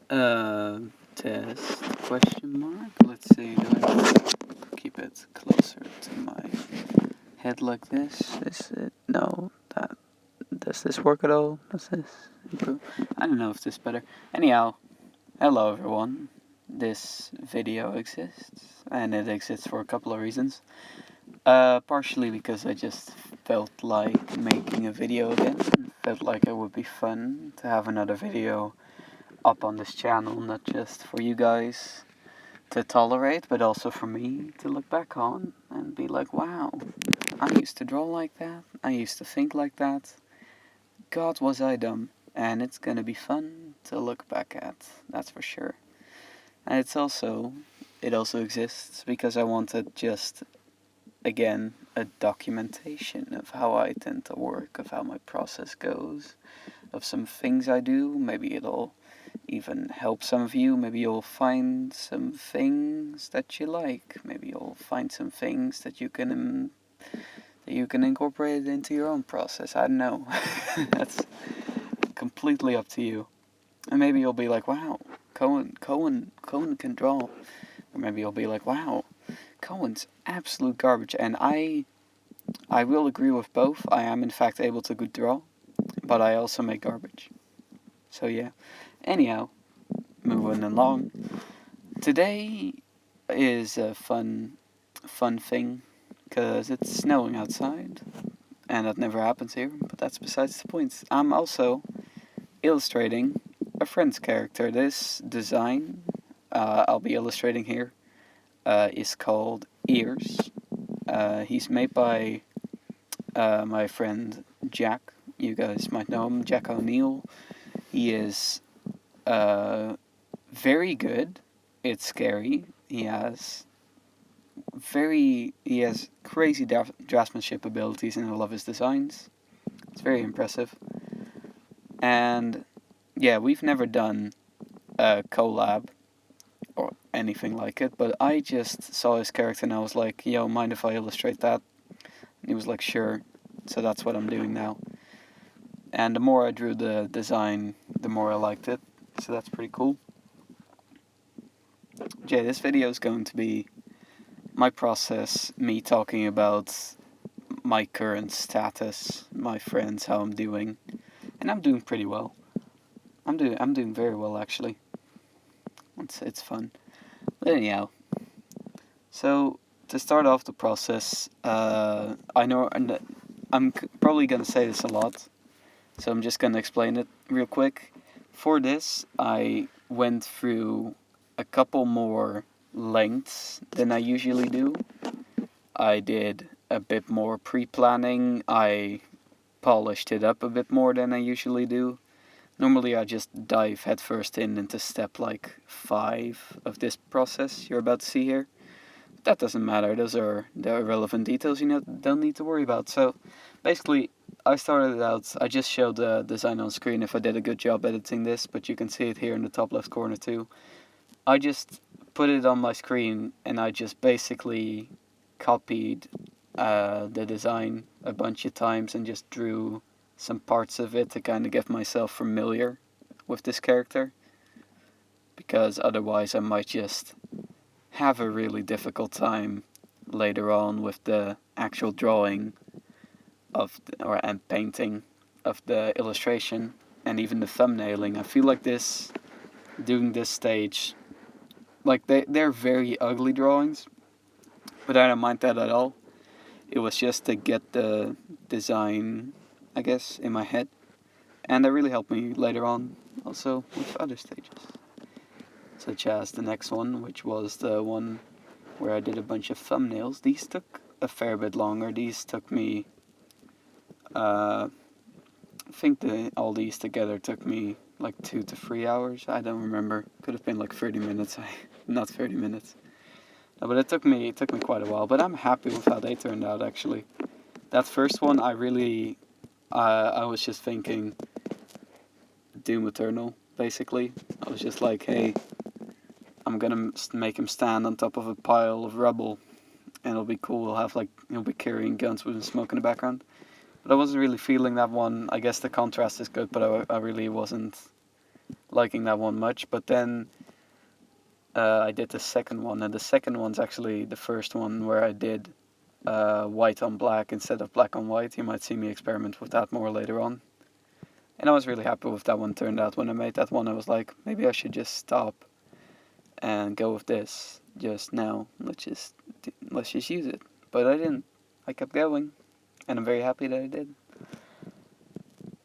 Uh, Test question mark. Let's see. Do I keep it closer to my head like this? Is it no? That does this work at all? Does this improve? I don't know if this is better. Anyhow, hello everyone. This video exists, and it exists for a couple of reasons. Partially because I just felt like making a video again. Felt like it would be fun to have another video up on this channel, not just for you guys to tolerate, but also for me to look back on and be like, wow, I used to draw like that, I used to think like that. God, was I dumb. And it's gonna be fun to look back at, that's for sure. And it also exists because I wanted just, again, a documentation of how I tend to work, of how my process goes, of some things I do. Maybe it'll even help some of you. Maybe you'll find some things that you like. Maybe you'll find some things that you can incorporate into your own process. I don't know. That's completely up to you. And maybe you'll be like, wow, Cohen can draw. Or maybe you'll be like, wow, Cohen's absolute garbage. And I will agree with both. I am in fact able to good draw, but I also make garbage. So yeah. Anyhow, moving along. Today is a fun thing because it's snowing outside, and that never happens here. But that's besides the point. I'm also illustrating a friend's character. This design I'll be illustrating here is called Ears. He's made by my friend Jack. You guys might know him, Jack O'Neill. He is very good. It's scary. He has crazy draftsmanship abilities, and I love his designs. It's very impressive. And yeah, we've never done a collab or anything like it, but I just saw his character and I was like, yo, mind if I illustrate that? And he was like, sure. So that's what I'm doing now. And the more I drew the design, the more I liked it. So that's pretty cool. Jay, this video is going to be my process, me talking about my current status, my friends, how I'm doing. And I'm doing pretty well. I'm doing very well, actually. It's fun. But anyhow, so to start off the process, I know, and I'm probably gonna say this a lot, so I'm just gonna explain it real quick. For this, I went through a couple more lengths than I usually do. I did a bit more pre-planning. I polished it up a bit more than I usually do. Normally I just dive headfirst into step like 5 of this process you're about to see here. That doesn't matter, those are the irrelevant details you don't need to worry about. So basically I started out, I just showed the design on screen if I did a good job editing this, but you can see it here in the top left corner too. I just put it on my screen and I just basically copied the design a bunch of times and just drew some parts of it to kind of get myself familiar with this character, because otherwise I might just have a really difficult time later on with the actual drawing of and painting of the illustration and even the thumbnailing. I feel like doing this stage, like they're very ugly drawings, but I don't mind that at all. It was just to get the design, I guess, in my head. And that really helped me later on, also with other stages. Such as the next one, which was the one where I did a bunch of thumbnails. These took a fair bit longer. These took me, I think all these together took me like 2 to 3 hours. I don't remember. Could have been like 30 minutes. Not 30 minutes. No, but it took me quite a while. But I'm happy with how they turned out, actually. That first one, I was just thinking Doom Eternal, basically. I was just like, hey, I'm gonna make him stand on top of a pile of rubble, and it'll be cool. He'll be carrying guns with smoke in the background. But I wasn't really feeling that one. I guess the contrast is good, but I really wasn't liking that one much. But then I did the second one, and the second one's actually the first one where I did white on black instead of black on white. You might see me experiment with that more later on. And I was really happy with that one turned out. When I made that one, I was like, maybe I should just stop and go with this just now. Let's just use it. But I didn't. I kept going, and I'm very happy that I did.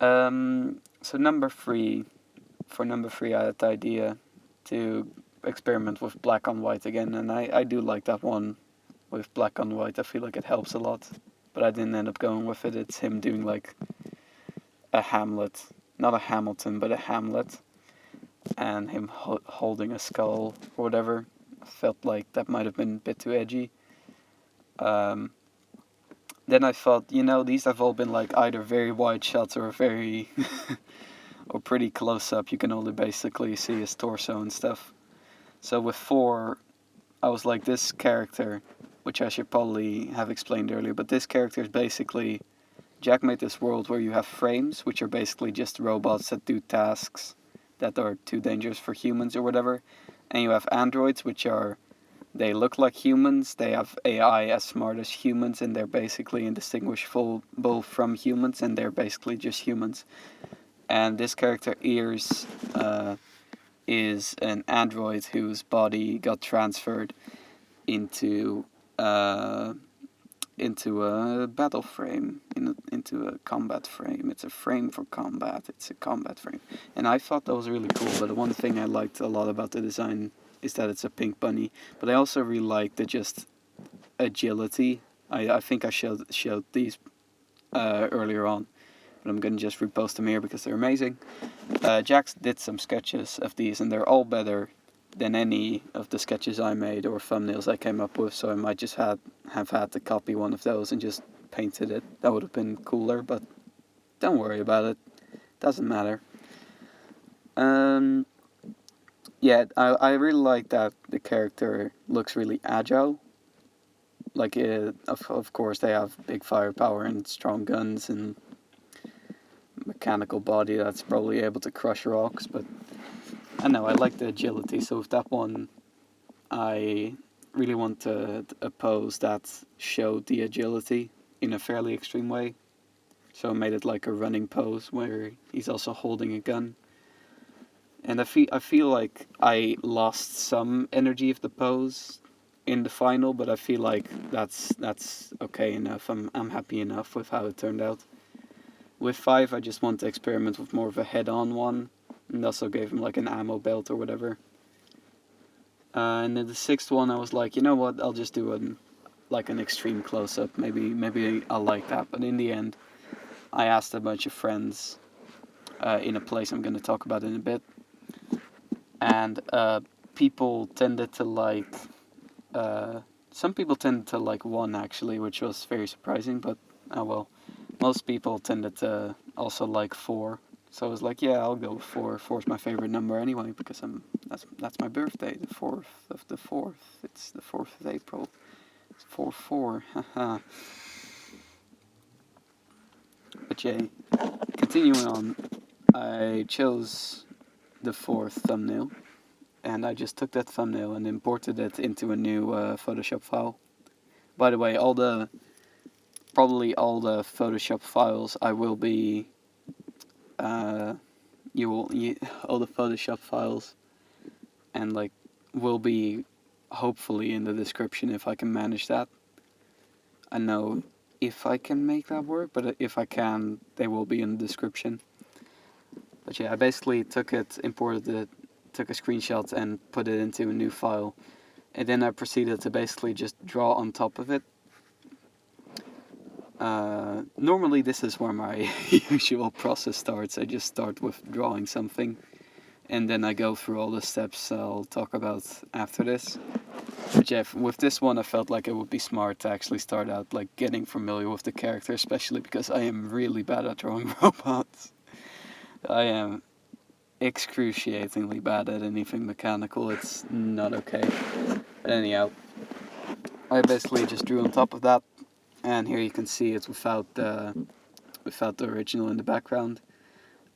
So number 3, for number 3, I had the idea to experiment with black on white again, and I do like that one with black on white. I feel like it helps a lot, but I didn't end up going with it. It's him doing like a Hamlet, not a Hamilton, but a Hamlet, and him holding a skull or whatever. I felt like that might have been a bit too edgy. Then I thought, these have all been like either very wide shots or very or pretty close up. You can only basically see his torso and stuff. So with 4, I was like, this character, which I should probably have explained earlier, but this character is basically, Jack made this world where you have frames, which are basically just robots that do tasks that are too dangerous for humans or whatever. And you have androids, which they look like humans, they have AI as smart as humans, and they're basically indistinguishable from humans, and they're basically just humans. And this character, Ears, is an android whose body got transferred into a battle frame, into a combat frame. It's a frame for combat. It's a combat frame. And I thought that was really cool, but the one thing I liked a lot about the design is that it's a pink bunny. But I also really like the just agility. I think I showed these earlier on, but I'm going to just repost them here because they're amazing. Jax did some sketches of these, and they're all better than any of the sketches I made or thumbnails I came up with, so I might just have had to copy one of those and just painted it. That would have been cooler, but don't worry about it. Doesn't matter. Yeah, I really like that the character looks really agile. Like, of course, they have big firepower and strong guns and mechanical body that's probably able to crush rocks, but I know I like the agility. So with that one, I really want to a pose that showed the agility in a fairly extreme way. So I made it like a running pose where he's also holding a gun. And I feel like I lost some energy of the pose in the final, but I feel like that's okay enough. I'm happy enough with how it turned out. With 5, I just want to experiment with more of a head-on one, and also gave him like an ammo belt or whatever. And then the 6th one, I was like, you know what? I'll just do an extreme close-up. Maybe I'll like that. But in the end, I asked a bunch of friends in a place I'm going to talk about in a bit. And people tended to like... some people tended to like 1, actually, which was very surprising, but oh well. Most people tended to also like 4. So I was like, yeah, I'll go with 4. 4 is my favorite number anyway, because that's my birthday, the 4th of the 4th. It's the 4th of April. It's 4-4, haha. But yeah, continuing on, I chose the 4th thumbnail, and I just took that thumbnail and imported it into a new Photoshop file. By the way, probably all the Photoshop files I will be... all the Photoshop files and will be hopefully in the description if I can manage that. I know if I can make that work, but if I can, they will be in the description. But yeah, I basically imported it, took a screenshot and put it into a new file, and then I proceeded to basically just draw on top of it. Normally this is where my usual process starts. I just start with drawing something, and then I go through all the steps I'll talk about after this. But yeah, with this one I felt like it would be smart to actually start out getting familiar with the character, especially because I am really bad at drawing robots. I am excruciatingly bad at anything mechanical. It's not okay. But anyhow, I basically just drew on top of that. And here you can see it without the original in the background.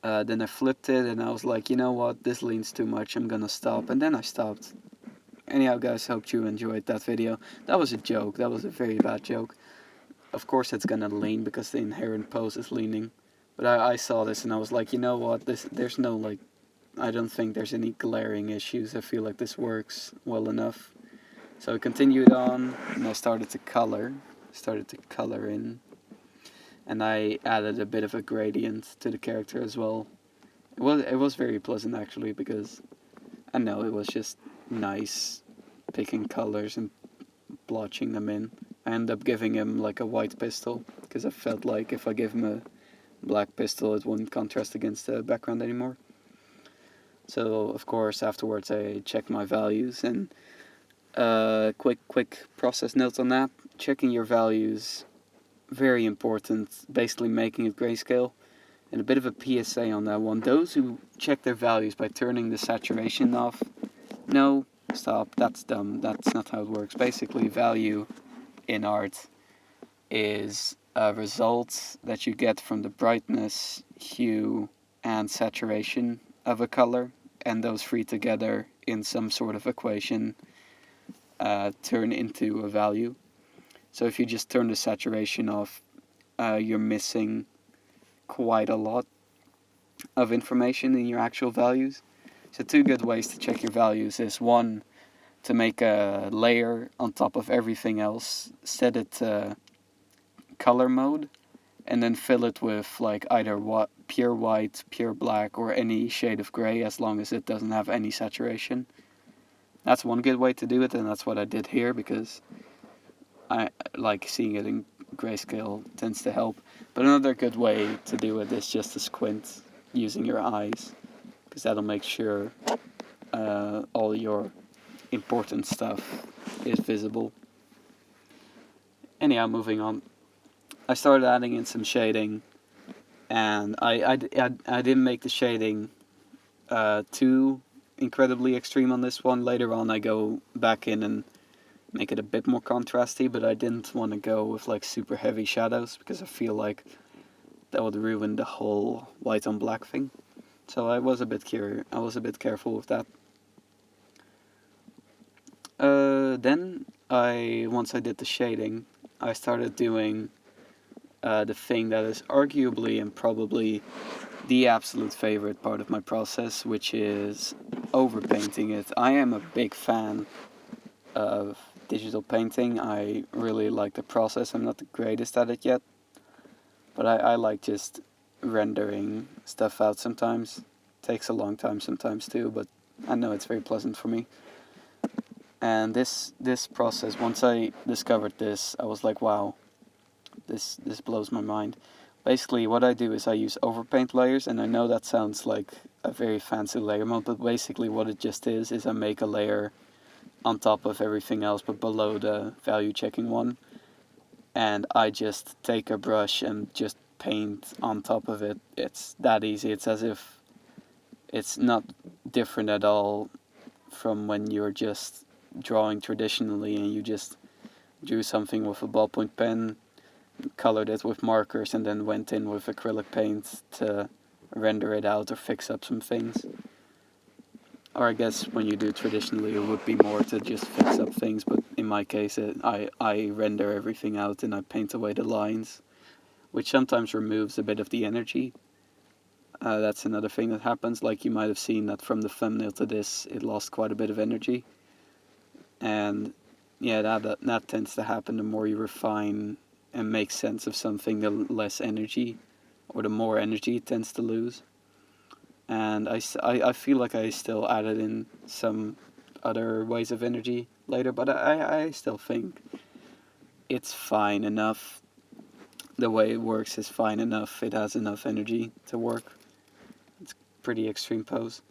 Then I flipped it and I was like, you know what, this leans too much, I'm gonna stop. And then I stopped. Anyhow, guys, hope you enjoyed that video. That was a joke, that was a very bad joke. Of course it's gonna lean because the inherent pose is leaning. But I saw this and I was like, you know what, there's no like, I don't think there's any glaring issues. I feel like this works well enough. So I continued on and I started to color in, and I added a bit of a gradient to the character as well. It was very pleasant actually, because I know it was just nice picking colors and blotching them in. I ended up giving him like a white pistol because I felt like if I give him a black pistol it wouldn't contrast against the background anymore. So of course afterwards I checked my values, and quick process notes on that. Checking your values, very important, basically making it grayscale. And a bit of a PSA on that one. Those who check their values by turning the saturation off, no, stop, that's dumb, that's not how it works. Basically, value in art is a result that you get from the brightness, hue, and saturation of a color, and those three together in some sort of equation turn into a value. So if you just turn the saturation off, you're missing quite a lot of information in your actual values. So two good ways to check your values is one, to make a layer on top of everything else, set it to color mode, and then fill it with like either pure white, pure black, or any shade of gray, as long as it doesn't have any saturation. That's one good way to do it, and that's what I did here, because I like seeing it in grayscale tends to help. But another good way to do it is just to squint using your eyes, because that'll make sure all your important stuff is visible. Anyhow, moving on. I started adding in some shading, and I didn't make the shading too incredibly extreme on this one. Later on I go back in and make it a bit more contrasty, but I didn't want to go with like super heavy shadows because I feel like that would ruin the whole white on black thing. So I was a bit careful with that. Then once I did the shading, I started doing the thing that is arguably and probably the absolute favorite part of my process, which is overpainting it. I am a big fan of digital painting. I really like the process. I'm not the greatest at it yet, but I like just rendering stuff out sometimes. Takes a long time sometimes too, but I know it's very pleasant for me. And this process, once I discovered this, I was like, wow, this blows my mind. Basically, what I do is I use overpaint layers, and I know that sounds like a very fancy layer mode, but basically what it just is I make a layer on top of everything else, but below the value checking one. And I just take a brush and just paint on top of it. It's that easy. It's as if it's not different at all from when you're just drawing traditionally and you just drew something with a ballpoint pen, colored it with markers, and then went in with acrylic paint to render it out or fix up some things. Or I guess when you do it traditionally, it would be more to just fix up things, but in my case, I render everything out and I paint away the lines, which sometimes removes a bit of the energy. That's another thing that happens, like you might have seen that from the thumbnail to this, it lost quite a bit of energy. And yeah, that tends to happen the more you refine and make sense of something, the less energy, or the more energy it tends to lose. And I feel like I still added in some other ways of energy later, but I still think it's fine enough. The way it works is fine enough. It has enough energy to work. It's pretty extreme pose.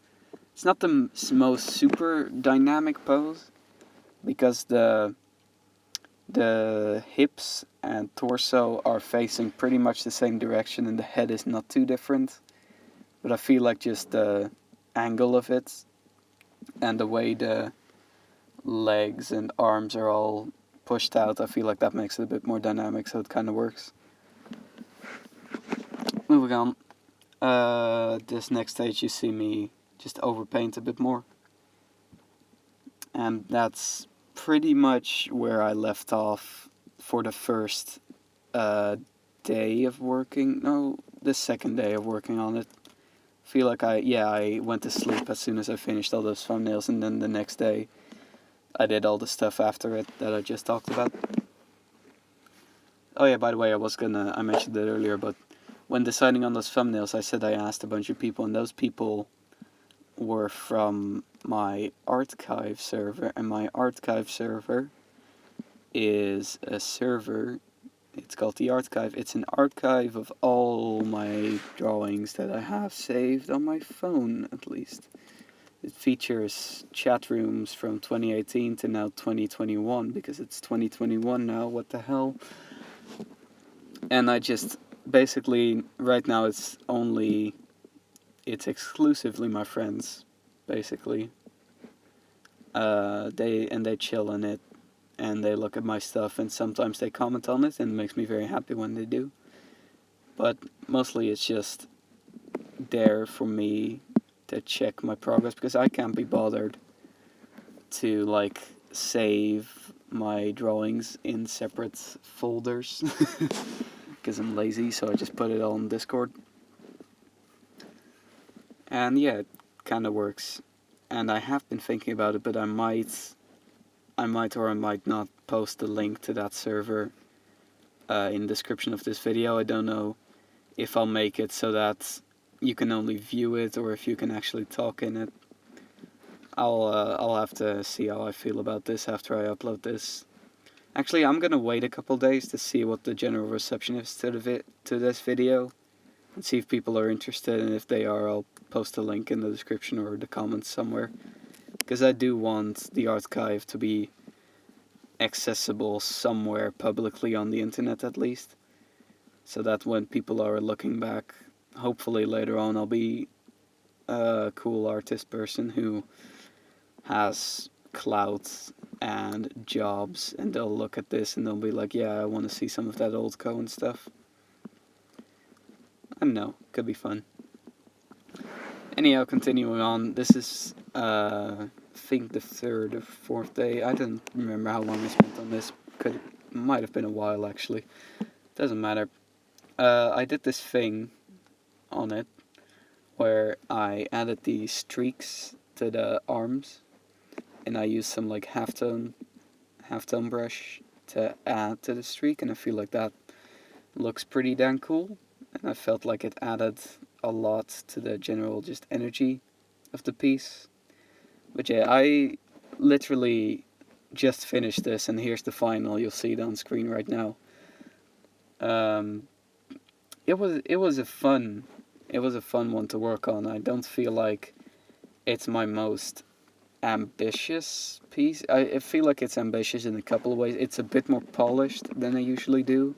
It's not the most super dynamic pose, because the hips and torso are facing pretty much the same direction and the head is not too different. But I feel like just the angle of it and the way the legs and arms are all pushed out, I feel like that makes it a bit more dynamic, so it kind of works. Moving on. this next stage you see me just overpaint a bit more. And that's pretty much where I left off for the first day of working. No, the second day of working on it. Feel like I went to sleep as soon as I finished all those thumbnails, and then the next day I did all the stuff after it that I just talked about. Oh yeah, by the way, I mentioned it earlier, but when deciding on those thumbnails, I said I asked a bunch of people, and those people were from my archive server, and my archive server is a server. It's called the archive. It's an archive of all my drawings that I have saved on my phone, at least. It features chat rooms from 2018 to now 2021, because it's 2021 now, what the hell. And I just, basically, right now it's exclusively my friends, basically. They chill in it, and they look at my stuff, and sometimes they comment on it, and it makes me very happy when they do. But mostly it's just there for me to check my progress, because I can't be bothered to, like, save my drawings in separate folders, because I'm lazy, so I just put it all in Discord. And yeah, it kind of works. And I have been thinking about it, but I might or I might not post a link to that server in the description of this video. I don't know if I'll make it so that you can only view it, or if you can actually talk in it. I'll have to see how I feel about this after I upload this. Actually, I'm gonna wait a couple days to see what the general reception is to this video, and see if people are interested, and if they are, I'll post a link in the description or the comments somewhere. Because I do want the archive to be accessible somewhere publicly on the internet, at least, so that when people are looking back, hopefully later on, I'll be a cool artist person who has clout and jobs, and they'll look at this and they'll be like, yeah, I want to see some of that old co and stuff. I don't know, could be fun. Anyhow, continuing on, this is I think the third or fourth day. I don't remember how long I spent on this. Might have been a while, actually. Doesn't matter. I did this thing on it where I added these streaks to the arms, and I used some like halftone brush to add to the streak, and I feel like that looks pretty damn cool, and I felt like it added a lot to the general just energy of the piece. But yeah, I literally just finished this, and here's the final. You'll see it on screen right now. It was a fun one to work on. I don't feel like it's my most ambitious piece. I feel like it's ambitious in a couple of ways. It's a bit more polished than I usually do,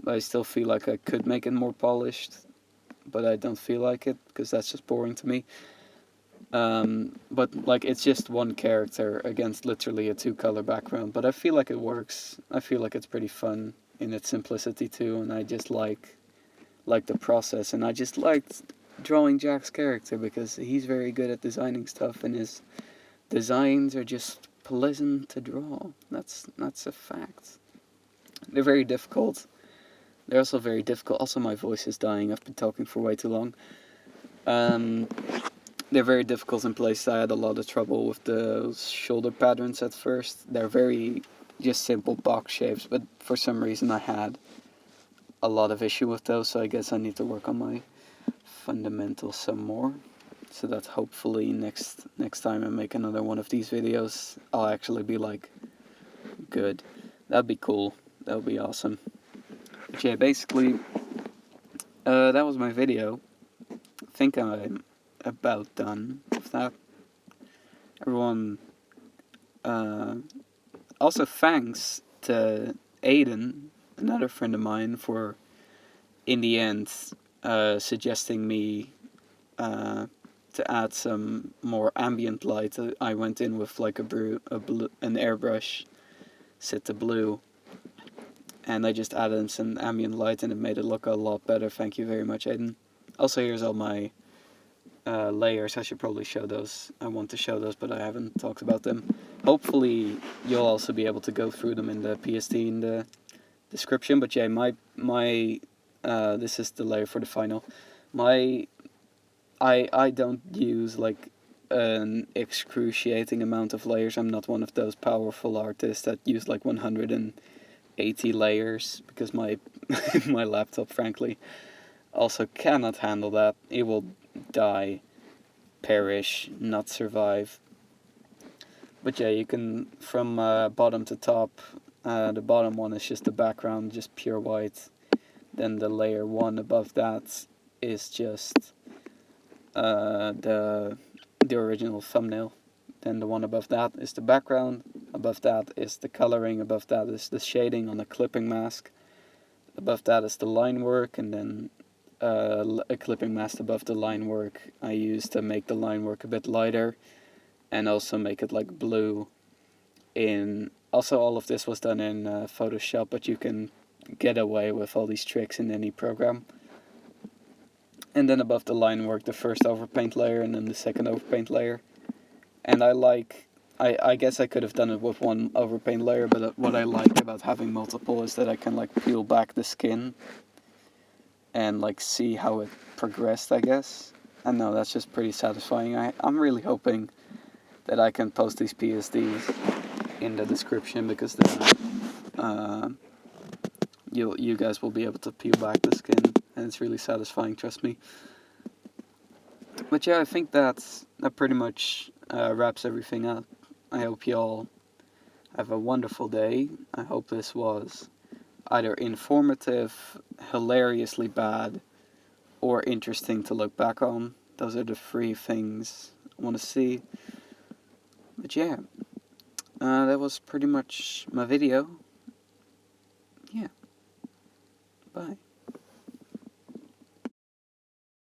but I still feel like I could make it more polished, but I don't feel like it, because that's just boring to me. But like, it's just one character against literally a 2-color background, but I feel like it works. I feel like it's pretty fun in its simplicity too, and I just like the process, and I just liked drawing Jack's character because he's very good at designing stuff, and his designs are just pleasant to draw. That's a fact. They're very difficult. They're also very difficult. Also, my voice is dying. I've been talking for way too long. They're very difficult in place. I had a lot of trouble with the shoulder patterns at first. They're very just simple box shapes, but for some reason I had a lot of issue with those, so I guess I need to work on my fundamentals some more, so that hopefully next time I make another one of these videos, I'll actually be like, good. That'd be cool. That would be awesome. But yeah, basically, that was my video. I think I'm about done with that. Everyone, also thanks to Aiden, another friend of mine, for in the end suggesting me to add some more ambient light. I went in with like an airbrush set to blue, and I just added some ambient light, and it made it look a lot better. Thank you very much, Aiden. Also, here's all my layers. I should probably show those. I want to show those, but I haven't talked about them. Hopefully, you'll also be able to go through them in the PSD in the description. But yeah, my this is the layer for the final. My I don't use like an excruciating amount of layers. I'm not one of those powerful artists that use like 180 layers, because my my laptop, frankly, also cannot handle that. It will die, perish, not survive. But yeah, you can, from bottom to top, the bottom one is just the background, just pure white. Then the layer one above that is just the original thumbnail. Then the one above that is the background. Above that is the coloring. Above that is the shading on the clipping mask. Above that is the line work, and then a clipping mask above the line work I use to make the line work a bit lighter, and also make it like blue. Also, all of this was done in Photoshop, but you can get away with all these tricks in any program. And then above the line work, the first overpaint layer, and then the second overpaint layer. And I guess I could have done it with one overpaint layer, but what I like about having multiple is that I can like peel back the skin and like see how it progressed, I guess. I know that's just pretty satisfying. I'm really hoping that I can post these PSDs in the description, because then you guys will be able to peel back the skin, and it's really satisfying, trust me. But yeah, I think that pretty much wraps everything up. I hope you all have a wonderful day. I hope this was either informative, hilariously bad, or interesting to look back on. Those are the three things I want to see. But yeah, that was pretty much my video. Yeah, bye.